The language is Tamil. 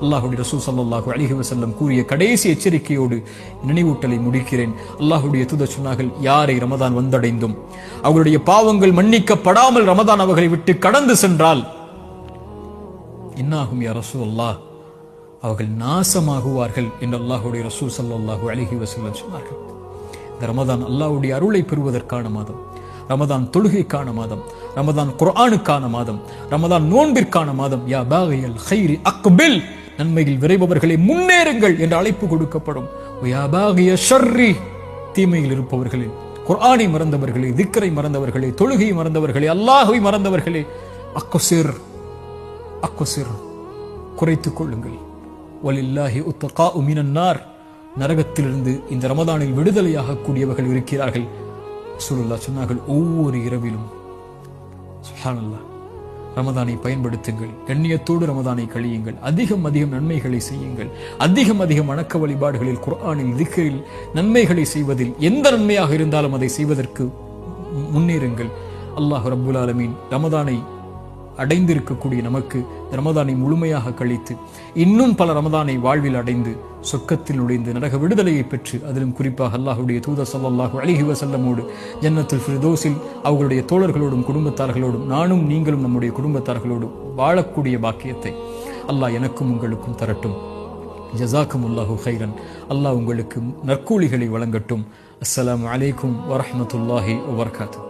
அல்லாஹ்வுடைய ரசூல் ஸல்லல்லாஹு அலைஹி வஸல்லம் கூறிய கடைசி எச்சரிக்கையோடு நினைவூட்டலை முடிக்கிறேன். அல்லாஹ்வுடைய தூதர் சொன்னார்கள், யாரை ரமதான் வந்தடைந்தும் அவர்களுடைய பாவங்கள் மன்னிக்கப்படாமல் ரமதான் அவர்களை விட்டு கடந்து சென்றால் இன்னாகும் யா ரசூலல்லாஹ், அவர்கள் நாசமாகுவார்கள் என்று அல்லாஹ்வுடைய ரசூல் ஸல்லல்லாஹு அலைஹி வஸல்லம் சொன்னார்கள். இந்த ரமதான் அல்லாஹ்வுடைய அருளை பெறுவதற்கான மாதம், ரமதான் தொழுகைக்கான மாதம், ரமதான் குர்ஆனுக்கான மாதம், ரமதான் நோன்பிற்கான மாதம். யா பாகியல் கைரி அக்பில், நன்மையில் விரைபவர்களே முன்னேறுங்கள் என்று அழைப்பு கொடுக்கப்படும். யா பாகிய ஷர்ரி, தீமையில் இருப்பவர்களே, குர்ஆனை மறந்தவர்களே, திக்ரை மறந்தவர்களே, தொழுகையை மறந்தவர்களே, அல்லாஹ்வை மறந்தவர்களே, அக்ஸிர் அக்ஸிர், குறைத்துக் கொள்ளுங்கள். வலில்லாஹி உத்தகாஉ மினன் நார், நரகத்திலிருந்து இந்த ரமதானில் விடுதலையாக கூடியவர்கள் இருக்கிறார்கள். ரசூலுல்லாஹ் சொன்னார்கள், ஒவ்வொரு இரவிலும் சுப்ஹானல்லாஹ் ரமதானை பயன்படுத்துங்கள், கண்ணியத்தோடு ரமதானை கழியுங்கள், அதிகம் அதிகம் நன்மைகளை செய்யுங்கள், அதிகம் அதிகம் வணக்க வழிபாடுகளில், குர்ஆனில், திக்ரில் நன்மைகளை செய்வதில், எந்த நன்மையாக இருந்தாலும் அதை செய்வதற்கு முன்னேறுங்கள். அல்லாஹ் ரப்புல் ஆலமீன் ரமதானை அடைந்திருக்கக்கூடிய நமக்கு ரமதானை முழுமையாக கழித்து இன்னும் பல ரமதானை வாழ்வில் அடைந்து சொர்க்கத்தில் நுழைந்து நரக விடுதலையை பெற்று, அதிலும் குறிப்பாக அல்லாஹ்வுடைய தூதர் ஸல்லல்லாஹு அலைஹி வஸல்லமோடு ஜன்னத்துல் ஃபிர்தௌஸில் அவர்களுடைய தோழர்களோடும் குடும்பத்தார்களோடும் நானும் நீங்களும் நம்முடைய குடும்பத்தார்களோடு வாழக்கூடிய பாக்கியத்தை அல்லாஹ் எனக்கும் உங்களுக்கும் தரட்டும். ஜஸாக்குமுல்லாஹு கைரன். அல்லாஹ் உங்களுக்கு நற்கூலிகளை வழங்கட்டும். அஸ்ஸலாமு அலைக்கும் வரஹ்மத்துல்லாஹி வபரகாத்துஹு.